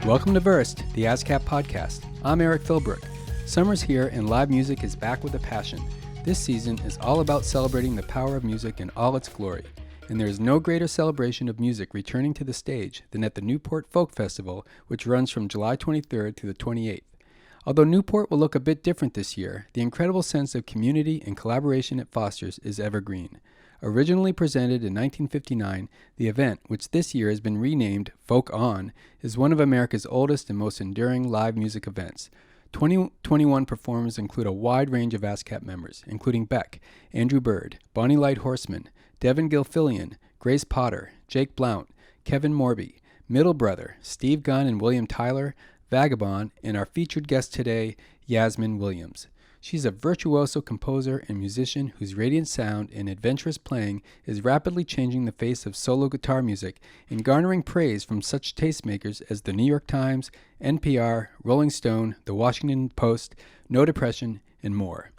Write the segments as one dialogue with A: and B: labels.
A: Welcome to VERSED, the ASCAP podcast. I'm Eric Philbrook. Summer's here and live music is back with a passion. This season is all about celebrating the power of music in all its glory. And there is no greater celebration of music returning to the stage than at the Newport Folk Festival, which runs from July 23rd to the 28th. Although Newport will look a bit different this year, the incredible sense of community and collaboration it fosters is evergreen. Originally presented in 1959, the event, which this year has been renamed Folk On, is one of America's oldest and most enduring live music events. 2021 performers include a wide range of ASCAP members, including Beck, Andrew Bird, Bonnie Light Horseman, Devin Gilfillian, Grace Potter, Jake Blount, Kevin Morby, Middle Brother, Steve Gunn and William Tyler, Vagabond, and our featured guest today, Yasmin Williams. She's a virtuoso composer and musician whose radiant sound and adventurous playing is rapidly changing the face of solo guitar music and garnering praise from such tastemakers as the New York Times, NPR, Rolling Stone, The Washington Post, No Depression, and more.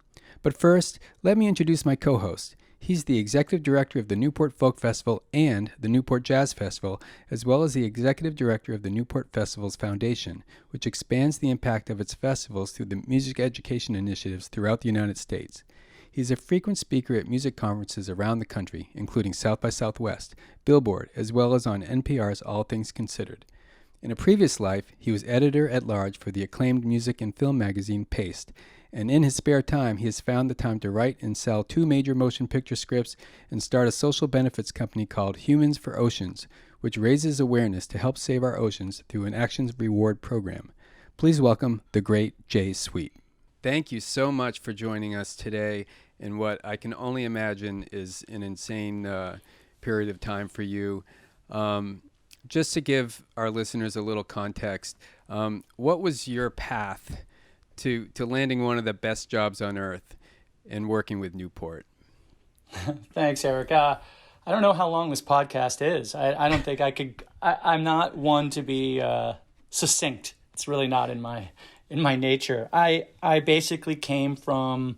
A: But first, let me introduce my co-host. He's the executive director of the Newport Folk Festival and the Newport Jazz Festival, as well as the executive director of the Newport Festival's Foundation, which expands the impact of its festivals through the music education initiatives throughout the United States. He's a frequent speaker at music conferences around the country, including South by Southwest, Billboard, as well as on NPR's All Things Considered. In a previous life, he was editor-at-large for the acclaimed music and film magazine Paste, and in his spare time, he has found the time to write and sell 2 major motion picture scripts and start a social benefits company called Humans for Oceans, which raises awareness to help save our oceans through an Actions Reward program. Please welcome the great Jay Sweet. Thank you so much for joining us today in what I can only imagine is an insane period of time for you. Just to give our listeners a little context, what was your path to landing one of the best jobs on earth and working with Newport?
B: Thanks, Eric. I don't know how long this podcast is. I don't think I could. I'm not one to be succinct. It's really not in my nature. I basically came from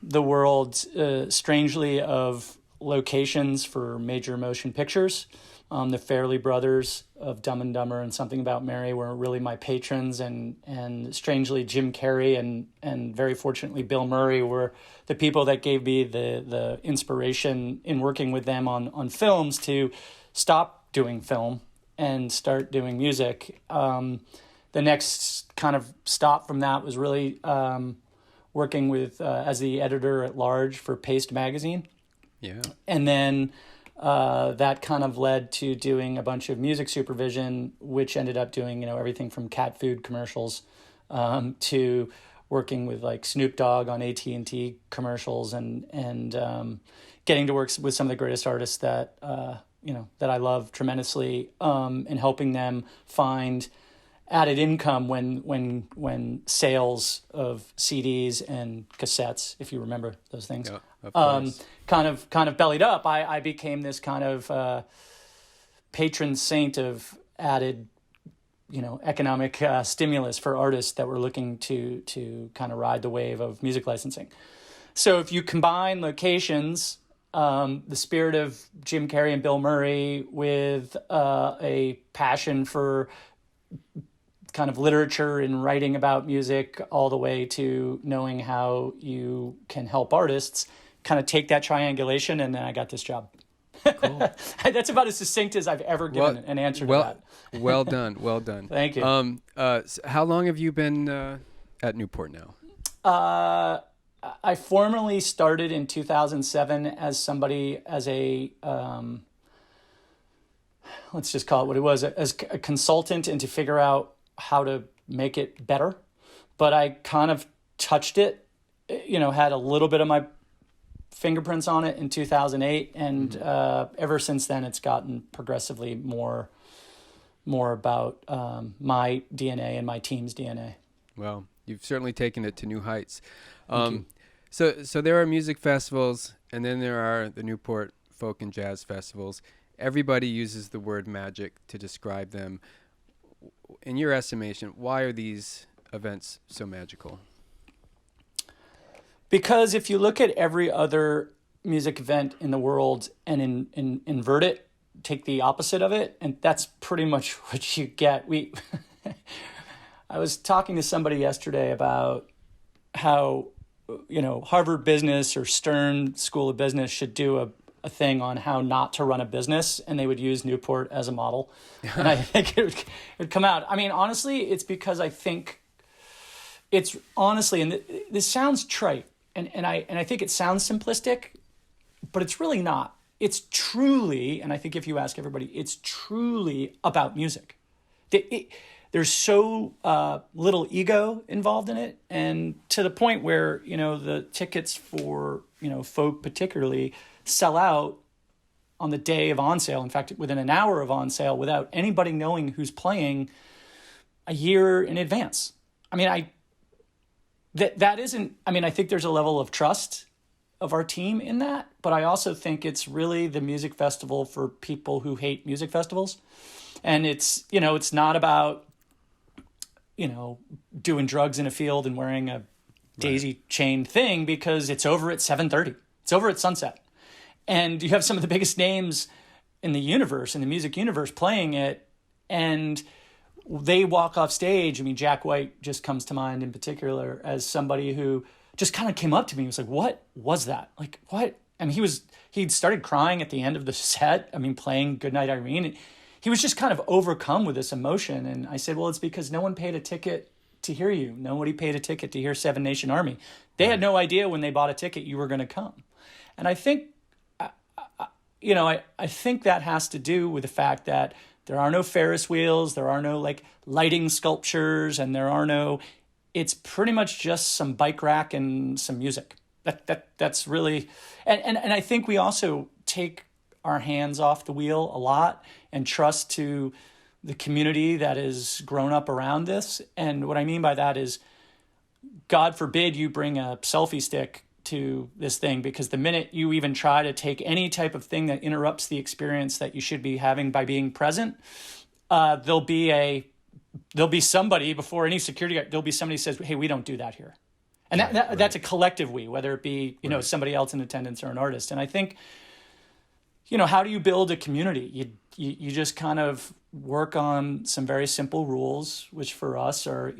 B: the world, strangely, of locations for major motion pictures. The Farrelly brothers of Dumb and Dumber and Something About Mary were really my patrons, and strangely Jim Carrey and very fortunately Bill Murray were the people that gave me the inspiration in working with them on films to stop doing film and start doing music. The next kind of stop from that was really working with as the editor-at-large for Paste magazine.
A: Yeah.
B: And then that kind of led to doing a bunch of music supervision, which ended up doing, everything from cat food commercials to working with like Snoop Dogg on AT&T commercials and getting to work with some of the greatest artists that I love tremendously, and helping them find added income when sales of CDs and cassettes, if you remember those things, kind of bellied up. I became this kind of patron saint of added, economic stimulus for artists that were looking to kind of ride the wave of music licensing. So if you combine locations, the spirit of Jim Carrey and Bill Murray with a passion for kind of literature and writing about music, all the way to knowing how you can help artists, kind of take that triangulation, and then I got this job. Cool. That's about as succinct as I've ever given an answer to that.
A: Well done.
B: Thank you.
A: So how long have you been at Newport now?
B: I formally started in 2007 as a let's just call it what it was, as a consultant, and to figure out how to make it better. But I kind of touched it, had a little bit of my fingerprints on it in 2008. And ever since then, it's gotten progressively more about my DNA and my team's DNA.
A: Well, you've certainly taken it to new heights. So there are music festivals, and then there are the Newport Folk and Jazz Festivals. Everybody uses the word magic to describe them. In your estimation, why are these events so magical?
B: Because if you look at every other music event in the world and invert it, take the opposite of it, and that's pretty much what you get. I was talking to somebody yesterday about how, Harvard Business or Stern School of Business should do a thing on how not to run a business, and they would use Newport as a model. And I think it would come out. I mean, honestly, it's because I think it's honestly, and this sounds trite, and I think it sounds simplistic, but it's really not. It's truly, and I think if you ask everybody, it's truly about music. There's so little ego involved in it, and to the point where, the tickets for, folk particularly sell out on the day of on sale. In fact, within an hour of on sale, without anybody knowing who's playing a year in advance. I mean, I think there's a level of trust of our team in that, but I also think it's really the music festival for people who hate music festivals. And it's not about, doing drugs in a field and wearing a daisy chain thing, because it's over at 7:30. It's over at sunset. And you have some of the biggest names in the universe, in the music universe, playing it, and they walk off stage. I mean, Jack White just comes to mind in particular as somebody who just kind of came up to me and was like, "What was that? Like, what?" I mean, he'd started crying at the end of the set. I mean, playing Goodnight Irene. And he was just kind of overcome with this emotion. And I said, well, it's because no one paid a ticket to hear you. Nobody paid a ticket to hear Seven Nation Army. They had no idea when they bought a ticket you were going to come. And I think, I think that has to do with the fact that there are no Ferris wheels, there are no like lighting sculptures, and it's pretty much just some bike rack and some music. That's really, and I think we also take our hands off the wheel a lot and trust to the community that has grown up around this. And what I mean by that is, God forbid you bring a selfie stick to this thing, because the minute you even try to take any type of thing that interrupts the experience that you should be having by being present, there'll be somebody before any security guard, there'll be somebody who says, hey, we don't do that here. And that's a collective we, whether it be, somebody else in attendance or an artist. And I think, how do you build a community? You just kind of work on some very simple rules, which for us are,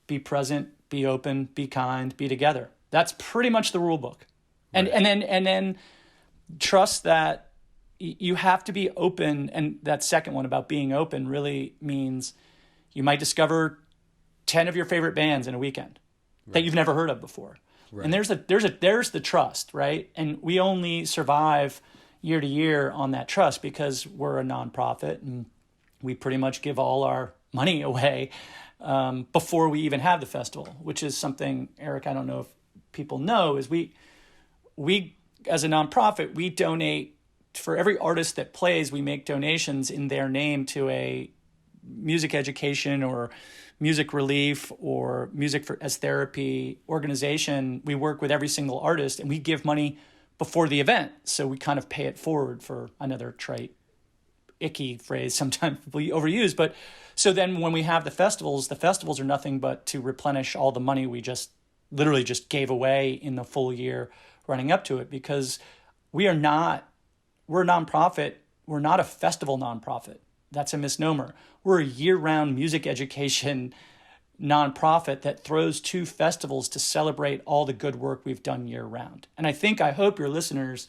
B: be present, be open, be kind, be together. That's pretty much the rule book. And then trust that you have to be open. And that second one about being open really means you might discover 10 of your favorite bands in a weekend that you've never heard of before. Right. And there's the trust, right? And we only survive year to year on that trust because we're a nonprofit, and we pretty much give all our money away before we even have the festival, which is something, Eric, I don't know if people know, is we as a nonprofit, we donate for every artist that plays. We make donations in their name to a music education or music relief or music as therapy organization. We work with every single artist, and we give money before the event. So we kind of pay it forward, for another trite, icky phrase sometimes people overuse. But so then when we have the festivals are nothing but to replenish all the money we literally just gave away in the full year running up to it, because we're a nonprofit. We're not a festival nonprofit. That's a misnomer. We're a year-round music education nonprofit that throws 2 festivals to celebrate all the good work we've done year-round. And I hope your listeners,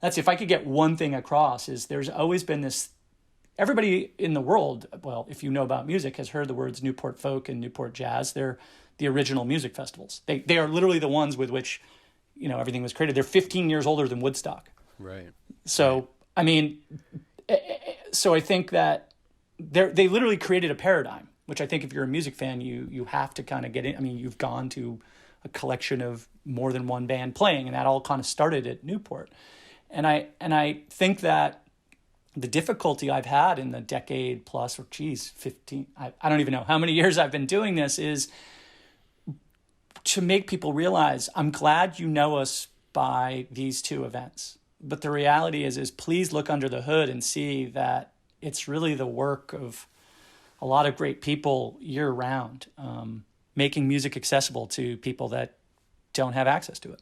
B: if I could get one thing across, is there's always been this, everybody in the world, well, if you know about music, has heard the words Newport Folk and Newport Jazz. They're the original music festivals. They are literally the ones with which, everything was created. They're 15 years older than Woodstock. Right. So, I mean, so I think that they literally created a paradigm, which I think if you're a music fan, you have to kind of get in. I mean, you've gone to a collection of more than one band playing, and that all kind of started at Newport. And I think that the difficulty I've had in the decade plus, or 15, I don't even know how many years I've been doing this, is to make people realize, I'm glad you know us by these 2 events. But the reality is please look under the hood and see that it's really the work of a lot of great people year round, making music accessible to people that don't have access to it.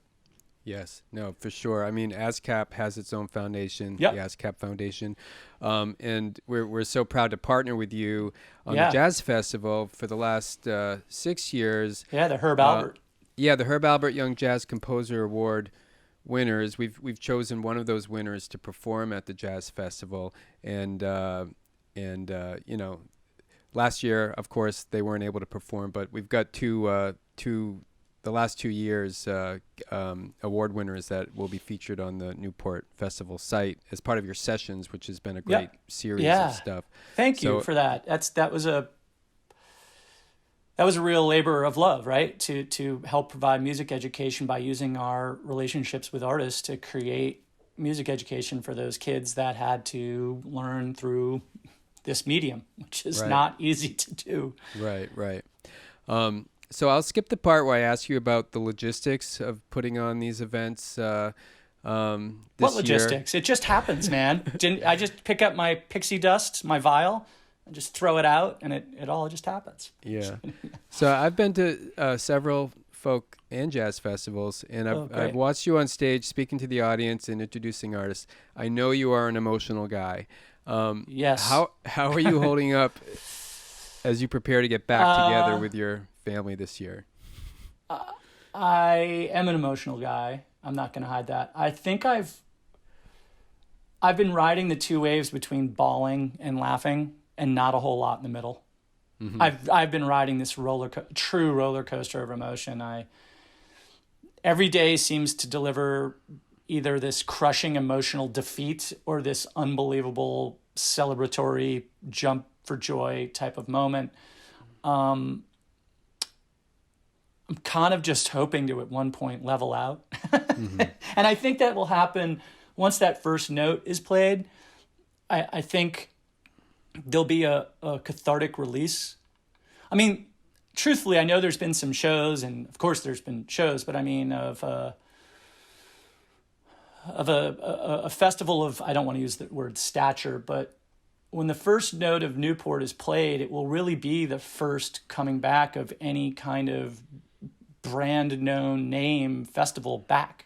A: Yes, no, for sure. I mean, ASCAP has its own foundation,
B: Yep.
A: the ASCAP Foundation, and we're so proud to partner with you on the
B: Yeah.
A: Jazz Festival for the last 6 years.
B: Yeah, the Herb Albert.
A: Yeah, the Herb Albert Young Jazz Composer Award winners. We've chosen one of those winners to perform at the Jazz Festival, and you know, last year, of course, they weren't able to perform, but we've got the last 2 years award winners that will be featured on the Newport Festival site as part of your sessions, which has been a great series of stuff.
B: Thank you for that. That was a real labor of love, right? To help provide music education by using our relationships with artists to create music education for those kids that had to learn through this medium, which is not easy to do.
A: Right. So I'll skip the part where I ask you about the logistics of putting on these events this
B: What logistics?
A: year.
B: It just happens, man. I just pick up my pixie dust, my vial, and just throw it out, and it all just happens.
A: Yeah. So I've been to several folk and jazz festivals, and I've watched you on stage speaking to the audience and introducing artists. I know you are an emotional guy.
B: Yes.
A: How are you holding up as you prepare to get back together with your family this year?
B: I am an emotional guy. I'm not going to hide that. I think I've been riding the two waves between bawling and laughing, and not a whole lot in the middle. Mm-hmm. I've been riding this true roller coaster of emotion. Every day seems to deliver either this crushing emotional defeat or this unbelievable celebratory jump for joy type of moment. I'm kind of just hoping to at one point level out. Mm-hmm. And I think that will happen once that first note is played. I think there'll be a cathartic release. I mean, truthfully, I know there's been some shows, and of course there's been shows, but I mean of a festival of, I don't want to use the word stature, but when the first note of Newport is played, it will really be the first coming back of any kind of brand known name festival back.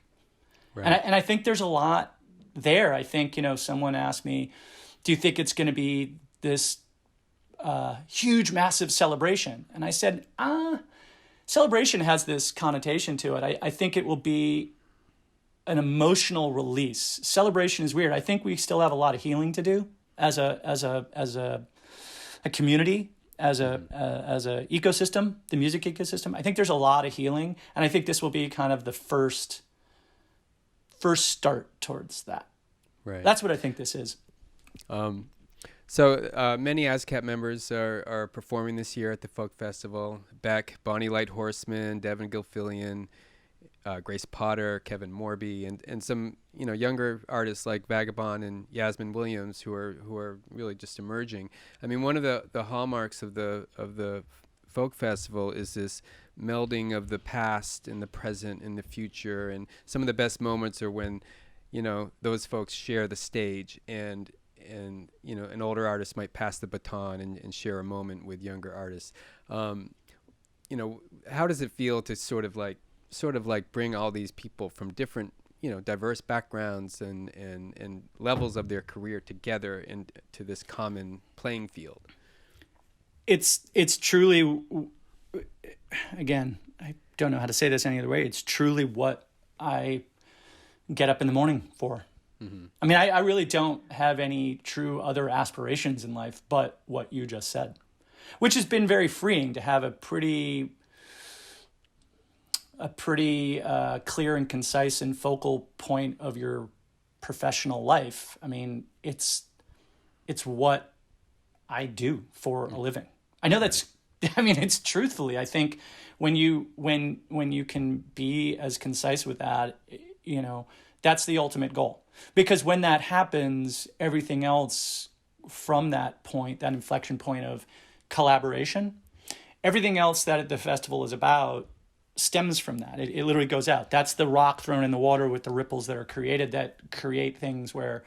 B: Right. And I think there's a lot there. I think, someone asked me, do you think it's going to be this huge, massive celebration? And I said, celebration has this connotation to it. I think it will be an emotional release. Celebration is weird. I think we still have a lot of healing to do as a community, as a ecosystem, the music ecosystem. I think there's a lot of healing, and I think this will be kind of the first start towards that.
A: Right.
B: That's what I think this is.
A: So many ASCAP members are performing this year at the Folk Festival. Beck, Bonnie Light Horseman, Devin Gilfillian, Grace Potter, Kevin Morby, and some younger artists like Vagabond and Yasmin Williams who are really just emerging. I mean, one of the hallmarks of the Folk Festival is this melding of the past and the present and the future, and some of the best moments are when those folks share the stage, and an older artist might pass the baton and share a moment with younger artists. How does it feel to sort of like bring all these people from different diverse backgrounds and levels of their career together into this common playing field?
B: It's truly, again, I don't know how to say this any other way. It's truly what I get up in the morning for. Mm-hmm. I mean, I really don't have any true other aspirations in life but what you just said, which has been very freeing to have a pretty clear and concise and focal point of your professional life. I mean, it's what I do for a living. I know it's truthfully, I think when you can be as concise with that, that's the ultimate goal. Because when that happens, everything else from that point, that inflection point of collaboration, everything else that the festival is about stems from that. It literally goes out. That's the rock thrown in the water with the ripples that are created that create things where,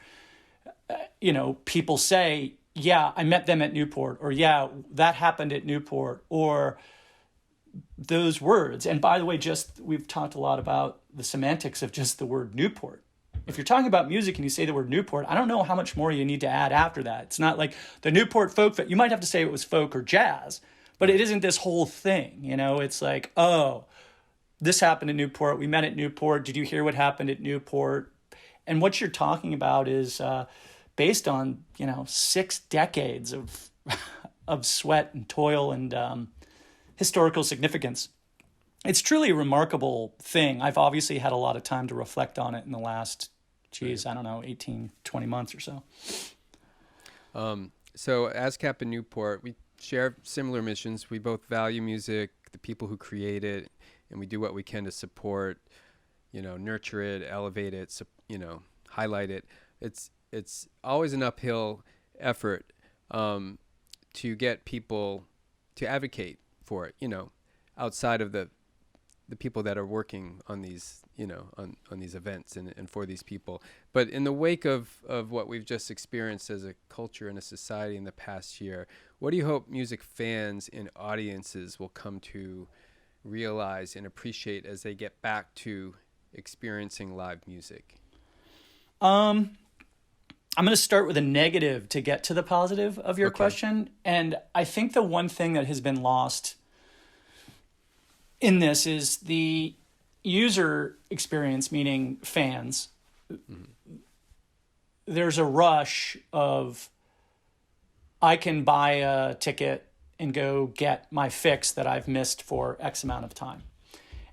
B: people say, yeah, I met them at Newport, or yeah, that happened at Newport, or those words. And by the way, we've talked a lot about the semantics of just the word Newport. If you're talking about music and you say the word Newport, I don't know how much more you need to add after that. It's not like the Newport Folk Festival. You might have to say it was folk or jazz, but it isn't this whole thing. It's like, oh, this happened in Newport. We met at Newport. Did you hear what happened at Newport? And what you're talking about is based on, 6 decades of sweat and toil and historical significance. It's truly a remarkable thing. I've obviously had a lot of time to reflect on it in the last, 18, 20 months or so.
A: So ASCAP and Newport, we share similar missions. We both value music, the people who create it, and we do what we can to support, nurture it, elevate it, highlight it. It's always an uphill effort to get people to advocate for it, outside of the people that are working on these, on these events and for these people. But in the wake of what we've just experienced as a culture and a society in the past year, what do you hope music fans and audiences will come to realize and appreciate as they get back to experiencing live music?
B: I'm going to start with a negative to get to the positive of your question. And I think the one thing that has been lost in this is the user experience, meaning fans. Mm-hmm. There's a rush of, I can buy a ticket and go get my fix that I've missed for X amount of time.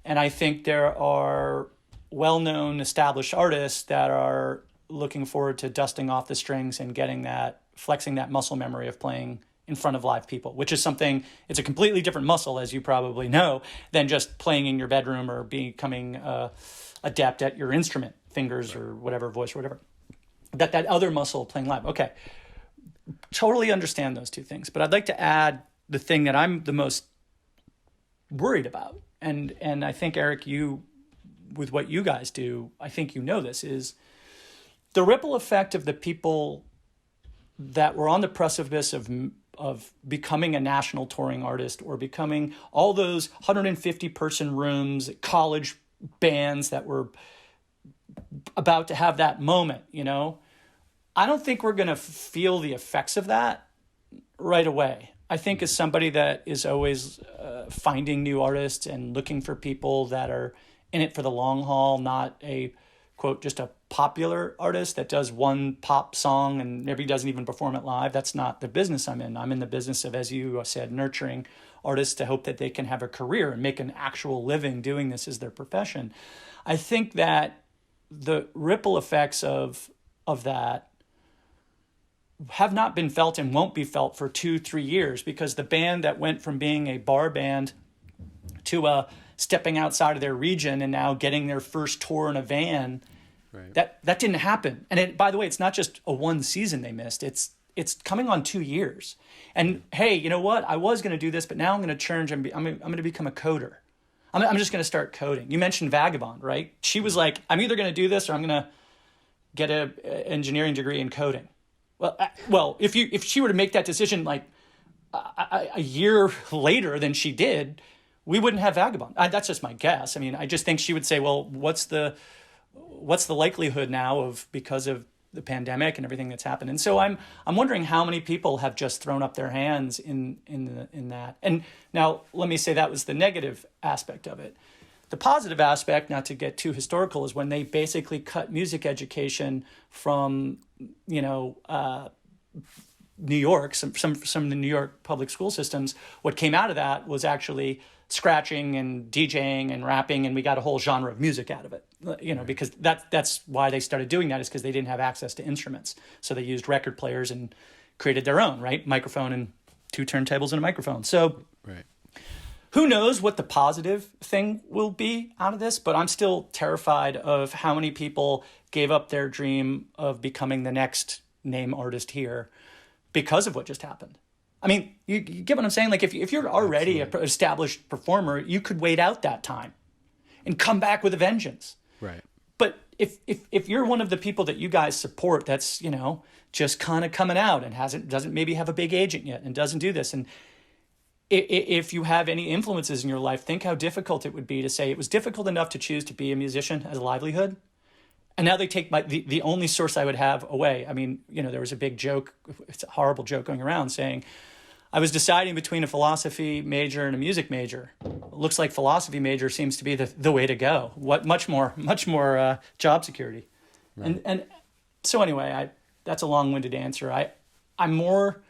B: And I think there are well-known established artists that are looking forward to dusting off the strings and flexing that muscle memory of playing in front of live people, which is something, it's a completely different muscle, as you probably know, than just playing in your bedroom or becoming adept at your instrument, fingers or whatever, voice or whatever. That other muscle playing live. Okay. Totally understand those two things. But I'd like to add the thing that I'm the most worried about. And I think, Eric, you, with what you guys do, I think this, is the ripple effect of the people that were on the precipice of becoming a national touring artist or becoming all those 150-person rooms, college bands that were about to have that moment, I don't think we're going to feel the effects of that right away. I think as somebody that is always finding new artists and looking for people that are in it for the long haul, not a, quote, just a popular artist that does one pop song and maybe doesn't even perform it live. That's not the business I'm in. I'm in the business of, as you said, nurturing artists to hope that they can have a career and make an actual living doing this as their profession. I think that the ripple effects of that have not been felt and won't be felt for 2-3 years, because the band that went from being a bar band to stepping outside of their region and now getting their first tour in a van, right, that didn't happen. And by the way, it's not just a one season they missed. It's coming on 2 years. And hey, you know what? I was going to do this, but now I'm going to change. I'm going to become a coder. I'm just going to start coding. You mentioned Vagabond, right? She was like, I'm either going to do this or I'm going to get an engineering degree in coding. Well, if she were to make that decision like a year later than she did, we wouldn't have Vagabond. That's just my guess. I mean, I just think she would say, well, what's the likelihood now of, because of the pandemic and everything that's happened? And so I'm wondering how many people have just thrown up their hands in that. And now let me say that was the negative aspect of it. The positive aspect, not to get too historical, is when they basically cut music education from, New York, some of the New York public school systems. What came out of that was actually scratching and DJing and rapping, and we got a whole genre of music out of it. Because that's why they started doing that, is because they didn't have access to instruments. So they used record players and created their own, right? Microphone and 2 turntables and a microphone. So
A: right.
B: Who knows what the positive thing will be out of this, but I'm still terrified of how many people gave up their dream of becoming the next name artist here because of what just happened. I mean, you get what I'm saying? Like if you're already an established performer, you could wait out that time and come back with a vengeance.
A: Right.
B: But if you're one of the people that you guys support that's, just kind of coming out and doesn't maybe have a big agent yet and doesn't do this, and if you have any influences in your life, think how difficult it would be to say it was difficult enough to choose to be a musician as a livelihood. And now they take the only source I would have away. I mean, there was a big joke, it's a horrible joke going around saying, I was deciding between a philosophy major and a music major. It looks like philosophy major seems to be the way to go. Much more job security. Right. And so anyway, that's a long-winded answer. I'm more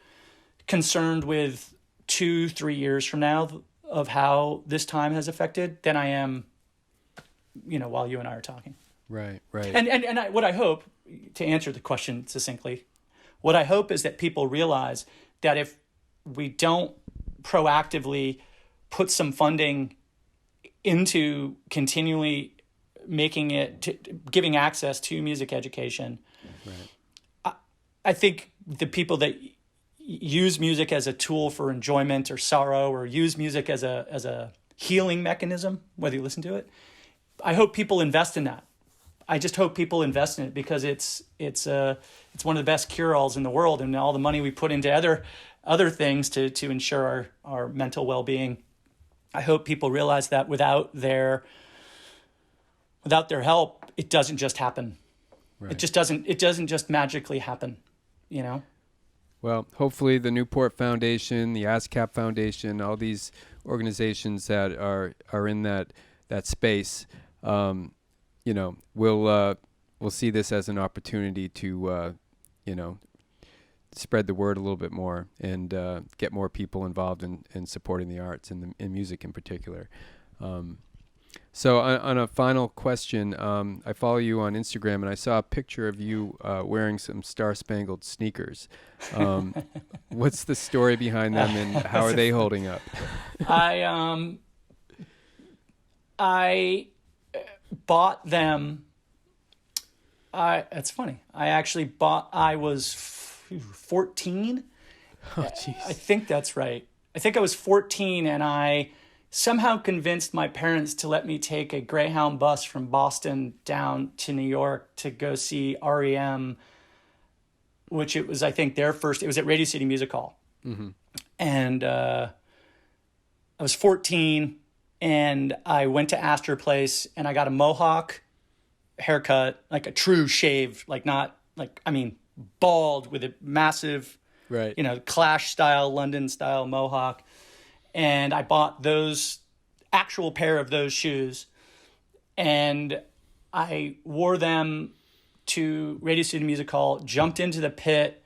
B: concerned with 2-3 years from now of how this time has affected than I am, while you and I are talking.
A: Right.
B: And what I hope, to answer the question succinctly, what I hope is that people realize that if we don't proactively put some funding into continually giving access to music education, right. I think the people that use music as a tool for enjoyment or sorrow, or use music as a healing mechanism, whether you listen to it, I hope people invest in that. I just hope people invest in it because it's one of the best cure-alls in the world, and all the money we put into other things to ensure our mental well-being. I hope people realize that without their help, it doesn't just happen. Right. It doesn't just magically happen,
A: Well, hopefully the Newport Foundation, the ASCAP Foundation, all these organizations that are in that space, we'll see this as an opportunity to, spread the word a little bit more and get more people involved in supporting the arts and in music in particular. So on a final question, I follow you on Instagram, and I saw a picture of you wearing some Star-Spangled sneakers. What's the story behind them, and how are they holding up?
B: I bought them. It's funny. I was 14.
A: Oh, jeez.
B: I think that's right. I think I was 14, and I somehow convinced my parents to let me take a Greyhound bus from Boston down to New York to go see REM, which it was, I think, it was at Radio City Music Hall. Mm-hmm. And I was 14, and I went to Astor Place, and I got a mohawk haircut, like a true shave, bald with a massive,
A: right,
B: Clash style, London style mohawk. And I bought those actual pair of those shoes, and I wore them to Radio City Music Hall, jumped into the pit,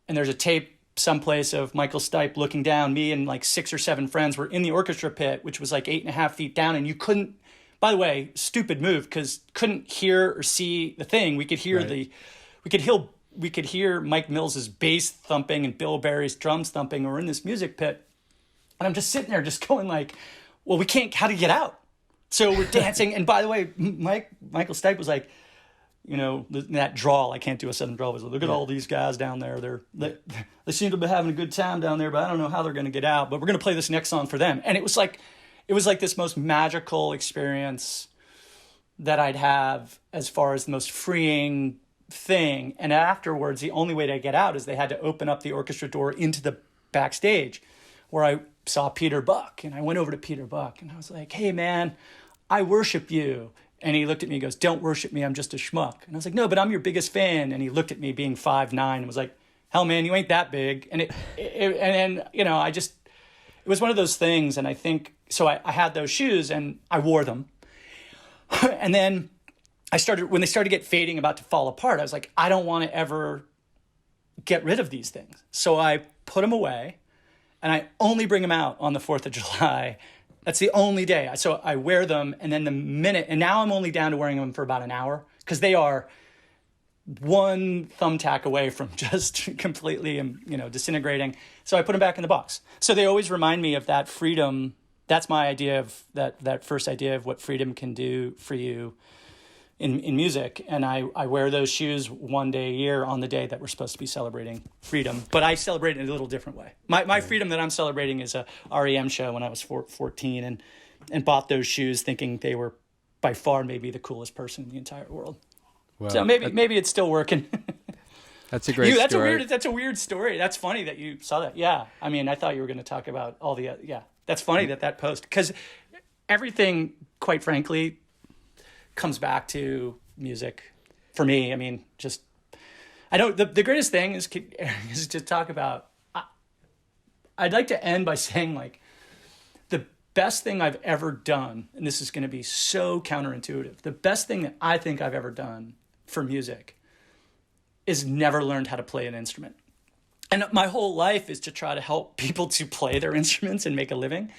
B: and there's a tape someplace of Michael Stipe looking down. Me and like 6 or 7 friends were in the orchestra pit, which was like 8.5 feet down, and you couldn't, by the way, stupid move, because couldn't hear or see the thing. We could hear right. We could hear Mike Mills's bass thumping and Bill Berry's drums thumping. We're in this music pit, and I'm just sitting there just going like, well, we can't, how to get out? So we're dancing. And by the way, Michael Stipe was like, that drawl, I can't do a Southern drawl, was like, look at all these guys down there. They seem to be having a good time down there, but I don't know how they're going to get out, but we're going to play this next song for them. And it was like this most magical experience that I'd have as far as the most freeing thing. And afterwards, the only way to get out is they had to open up the orchestra door into the backstage, where I saw Peter Buck. And I went over to Peter Buck, and I was like, hey, man, I worship you. And he looked at me and goes, don't worship me, I'm just a schmuck. And I was like, no, but I'm your biggest fan. And he looked at me being 5'9" and was like, hell, man, you ain't that big. And it was one of those things. And I think, so I had those shoes and I wore them. And then when they started to get fading, about to fall apart, I was like, I don't want to ever get rid of these things. So I put them away, and I only bring them out on the 4th of July. That's the only day. So I wear them, and then and now I'm only down to wearing them for about an hour, because they are one thumbtack away from just completely, disintegrating. So I put them back in the box. So they always remind me of that freedom. That's my idea of that first idea of what freedom can do for you in music. And I wear those shoes one day a year on the day that we're supposed to be celebrating freedom. But I celebrate it in a little different way. My freedom that I'm celebrating is a REM show when I was 14 and bought those shoes thinking they were by far maybe the coolest person in the entire world. Well, so maybe it's still working.
A: That's a great story.
B: That's a weird story. That's funny that you saw that. Yeah. I mean, I thought you were going to talk about all the, yeah, that's funny that post, because everything, quite frankly, comes back to music for me. I mean, just, I know the greatest thing is to talk about, I'd like to end by saying, like, the best thing I've ever done, and this is going to be so counterintuitive, the best thing that I think I've ever done for music is never learned how to play an instrument. And my whole life is to try to help people to play their instruments and make a living.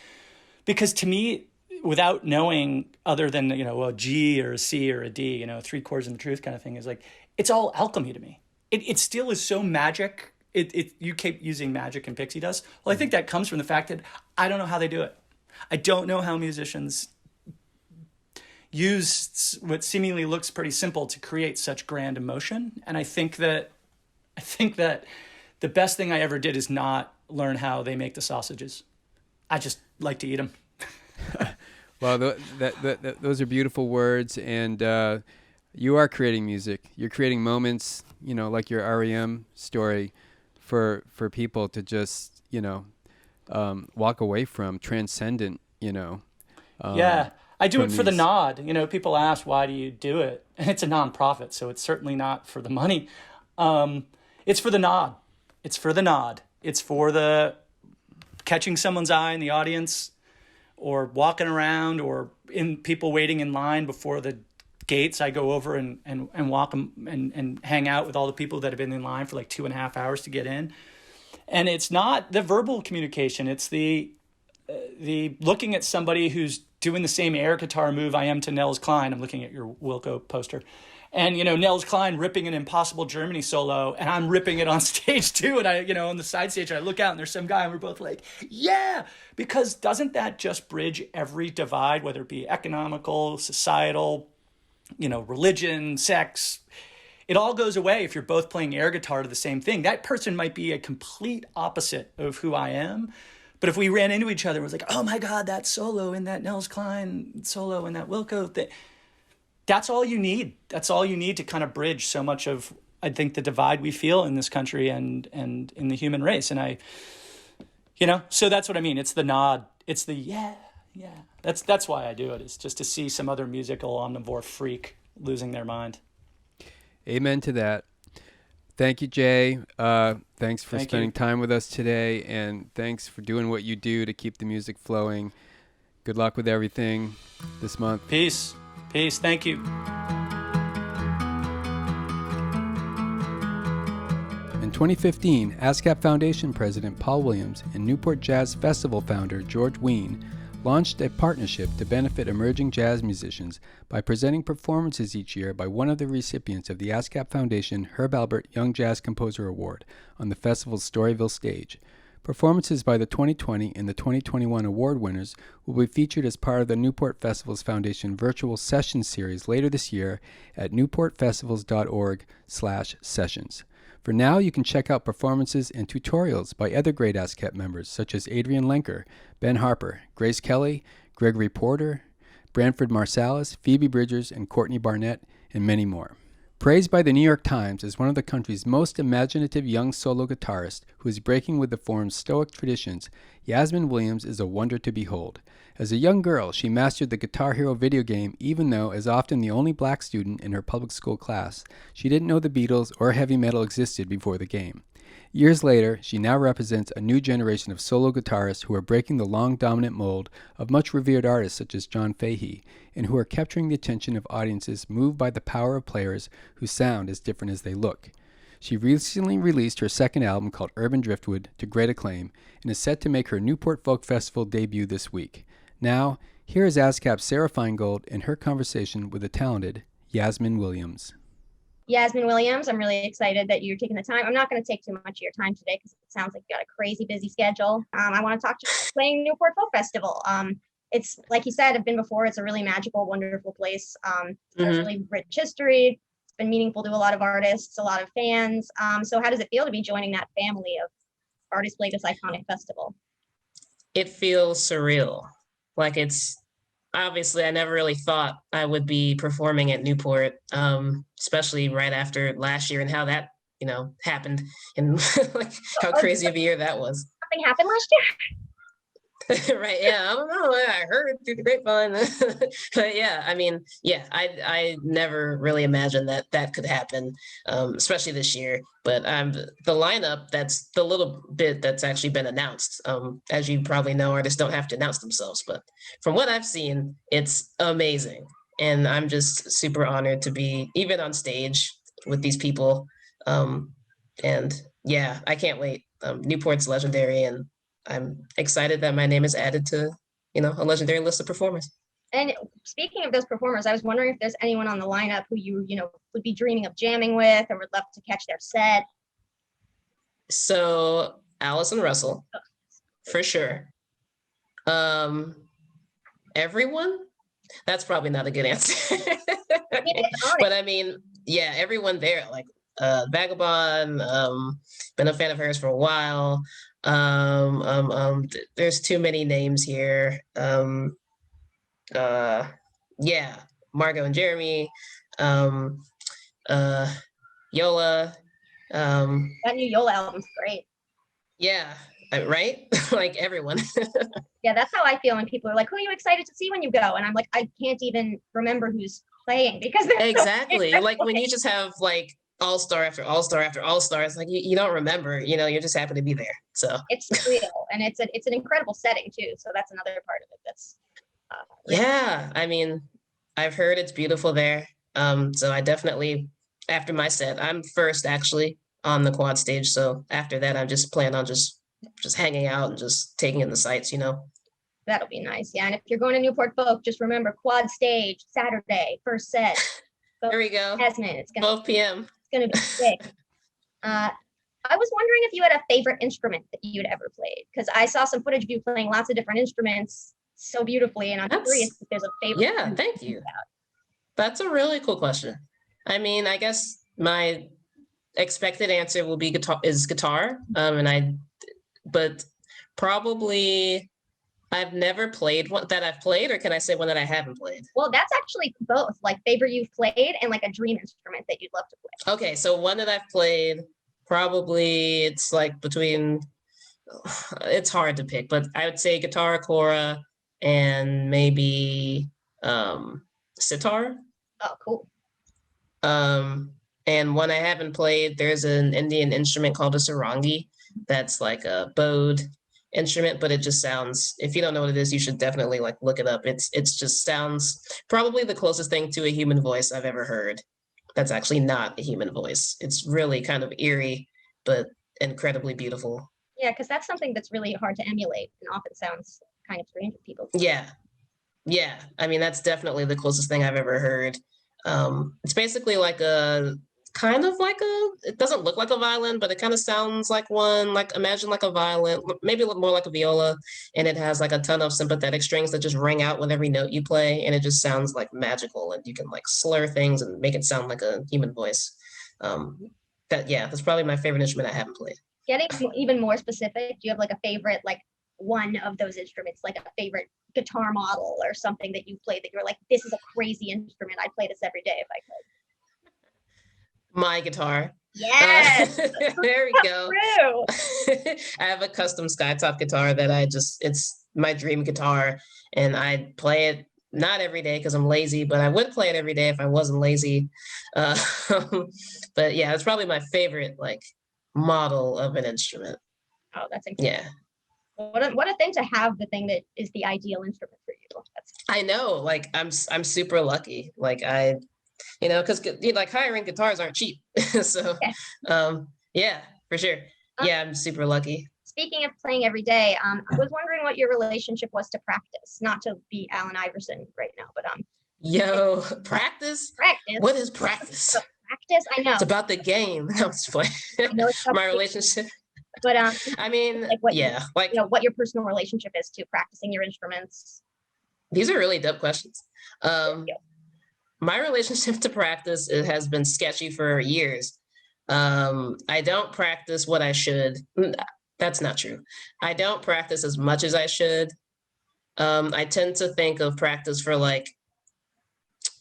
B: Because to me, without knowing other than, a G or a C or a D, 3 chords and the truth kind of thing, is like, it's all alchemy to me. It still is so magic. You keep using magic and pixie dust. Well, I think that comes from the fact that I don't know how they do it. I don't know how musicians use what seemingly looks pretty simple to create such grand emotion. And I think that the best thing I ever did is not learn how they make the sausages. I just like to eat them.
A: Well, those are beautiful words, and you are creating music. You're creating moments, like your REM story, for people to just, walk away from, transcendent,
B: yeah, I do it for the nod. People ask, why do you do it? And it's a nonprofit, so it's certainly not for the money. It's for the nod. It's for the nod. It's for the catching someone's eye in the audience, or walking around, or in people waiting in line before the gates. I go over and walk them and hang out with all the people that have been in line for like 2.5 hours to get in. And it's not the verbal communication. It's the looking at somebody who's doing the same air guitar move I am to Nels Cline. I'm looking at your Wilco poster. And, Nels Cline ripping an Impossible Germany solo, and I'm ripping it on stage too. And I, on the side stage, I look out and there's some guy and we're both like, yeah, because doesn't that just bridge every divide, whether it be economical, societal, religion, sex? It all goes away if you're both playing air guitar to the same thing. That person might be a complete opposite of who I am. But if we ran into each other, it was like, oh my God, that solo in that Nels Cline solo in that Wilco thing. That's all you need. That's all you need to kind of bridge so much of, I think, the divide we feel in this country and in the human race. And I, so that's what I mean. It's the nod. It's the, yeah. That's why I do it. It's just to see some other musical omnivore freak losing their mind.
A: Amen to that. Thank you, Jay. Thanks for spending time with us today, and thanks for doing what you do to keep the music flowing. Good luck with everything this month.
B: Peace. Thank you.
A: In 2015, ASCAP Foundation President Paul Williams and Newport Jazz Festival founder George Ween launched a partnership to benefit emerging jazz musicians by presenting performances each year by one of the recipients of the ASCAP Foundation Herb Alpert Young Jazz Composer Award on the festival's Storyville stage. Performances by the 2020 and the 2021 award winners will be featured as part of the Newport Festivals Foundation virtual session series later this year at newportfestivals.org/sessions. For now, you can check out performances and tutorials by other great ASCAP members such as Adrian Lenker, Ben Harper, Grace Kelly, Gregory Porter, Branford Marsalis, Phoebe Bridgers, and Courtney Barnett, and many more. Praised by the New York Times as one of the country's most imaginative young solo guitarists who is breaking with the form's stoic traditions, Yasmin Williams is a wonder to behold. As a young girl, she mastered the Guitar Hero video game even though, as often the only black student in her public school class, she didn't know the Beatles or heavy metal existed before the game. Years later, she now represents a new generation of solo guitarists who are breaking the long dominant mold of much revered artists such as John Fahey, and who are capturing the attention of audiences moved by the power of players who sound as different as they look. She recently released her second album called Urban Driftwood to great acclaim and is set to make her Newport Folk Festival debut this week. Now, here is ASCAP's Sarah Feingold in her conversation with the talented Yasmin Williams.
C: Yasmin Williams, I'm really excited that you're taking the time. I'm not going to take too much of your time today because it sounds like you got a crazy busy schedule. I want to talk to you about playing Newport Folk Festival. It's like you said, I've been before. It's a really magical, wonderful place. It's really rich history. It's been meaningful to a lot of artists, a lot of fans. So how does it feel to be joining that family of artists play this iconic festival?
D: It feels surreal. Like it's obviously, I never really thought I would be performing at Newport, especially right after last year and how that happened and like how crazy of a year that was.
C: Something happened last year.
D: Right. Yeah. I don't know. I heard through the grapevine. But yeah, I mean, yeah, I never really imagined that could happen, especially this year. But the lineup, that's the little bit that's actually been announced. As you probably know, artists don't have to announce themselves. But from what I've seen, it's amazing. And I'm just super honored to be even on stage with these people. And yeah, I can't wait. Newport's legendary, and I'm excited that my name is added to, a legendary list of performers.
C: And speaking of those performers, I was wondering if there's anyone on the lineup who you would be dreaming of jamming with or would love to catch their set.
D: So Allison Russell, for sure. Everyone? That's probably not a good answer. But I mean, yeah, everyone there, like Vagabond, been a fan of hers for a while. There's too many names here. Yeah, Margot and Jeremy, Yola.
C: That new Yola album's great.
D: Yeah, right? Like everyone.
C: Yeah, that's how I feel when people are like, who are you excited to see when you go? And I'm like, I can't even remember who's playing because
D: exactly. Like when you just have like all-star after all-star after all-star, it's like you don't remember, you're just happy to be there. So
C: it's real, and it's an incredible setting too. So that's another part of it. That's
D: yeah. I mean, I've heard it's beautiful there. So I definitely, after my set, I'm first actually on the quad stage. So after that, I'm just planning on just hanging out and just taking in the sights,
C: That'll be nice. Yeah. And if you're going to Newport Folk, just remember quad stage Saturday, first set.
D: There we go.
C: Yasmin, it's gonna
D: 12 p.m.
C: It's gonna be sick. I was wondering if you had a favorite instrument that you'd ever played, because I saw some footage of you playing lots of different instruments so beautifully, and I'm curious if there's a favorite.
D: Yeah, thank you. That's a really cool question. I mean, I guess my expected answer will be guitar. But probably I've never played one that I've played, or can I say one that I haven't played?
C: Well, that's actually both, like favorite you've played and like a dream instrument that you'd love to play.
D: Okay, so one that I've played, probably it's like it's hard to pick, but I would say guitar, kora, and maybe sitar.
C: Oh, cool.
D: And one I haven't played, there's an Indian instrument called a sarangi. That's like a bowed instrument, but it just sounds, if you don't know what it is, you should definitely like look it up. It's just sounds probably the closest thing to a human voice I've ever heard. That's actually not a human voice. It's really kind of eerie, but incredibly beautiful.
C: Yeah, because that's something that's really hard to emulate and often sounds kind of strange to people.
D: Yeah. Yeah. I mean, that's definitely the closest thing I've ever heard. It's basically like it doesn't look like a violin, but it kind of sounds like one, like imagine like a violin, maybe a little more like a viola. And it has like a ton of sympathetic strings that just ring out with every note you play. And it just sounds like magical, and you can like slur things and make it sound like a human voice. That's probably my favorite instrument I haven't played.
C: Getting even more specific, do you have like a favorite, like one of those instruments, like a favorite guitar model or something that you played that you're like, this is a crazy instrument, I'd play this every day if I could?
D: My guitar.
C: Yes.
D: There we go. I have a custom Skytop guitar that it's my dream guitar, and I play it not every day because I'm lazy, but I would play it every day if I wasn't lazy. But yeah, it's probably my favorite like model of an instrument.
C: Oh, that's incredible.
D: Yeah.
C: What a thing to have the thing that is the ideal instrument for you.
D: I know, like I'm super lucky. Like because like higher end guitars aren't cheap. So yeah, for sure. Yeah, I'm super lucky.
C: Speaking of playing every day, I was wondering what your relationship was to practice. Not to be Allen Iverson right now, but
D: practice?
C: Practice.
D: What is practice?
C: So practice, I know.
D: It's about the game. I'm just playing. My relationship.
C: But
D: I mean,
C: like what your personal relationship is to practicing your instruments.
D: These are really dope questions. My relationship to practice, it has been sketchy for years. I don't practice what I should. That's not true. I don't practice as much as I should. I tend to think of practice for like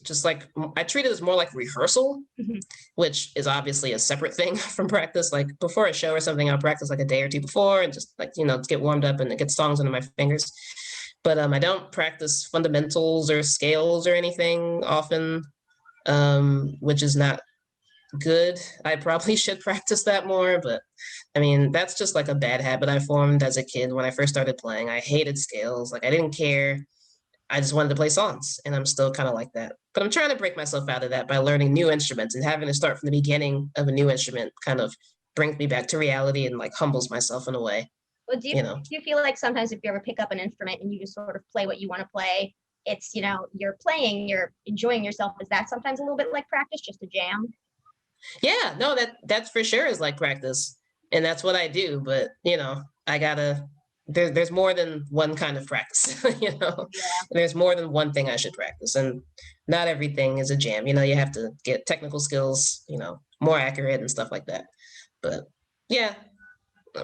D: just like, I treat it as more like rehearsal,
C: Mhm.
D: which is obviously a separate thing from practice. Like before a show or something, I'll practice like a day or two before and just like, get warmed up and get songs under my fingers. But I don't practice fundamentals or scales or anything often, which is not good. I probably should practice that more, but I mean, that's just like a bad habit I formed as a kid when I first started playing. I hated scales. Like I didn't care. I just wanted to play songs, and I'm still kind of like that. But I'm trying to break myself out of that by learning new instruments, and having to start from the beginning of a new instrument kind of brings me back to reality and like humbles myself in a way.
C: Well, do you feel like sometimes if you ever pick up an instrument and you just sort of play what you want to play, it's, you're playing, you're enjoying yourself. Is that sometimes a little bit like practice, just a jam?
D: Yeah, no, that's for sure is like practice, and that's what I do. But I gotta. There's more than one kind of practice.
C: Yeah.
D: There's more than one thing I should practice, and not everything is a jam. You have to get technical skills, more accurate and stuff like that. But yeah,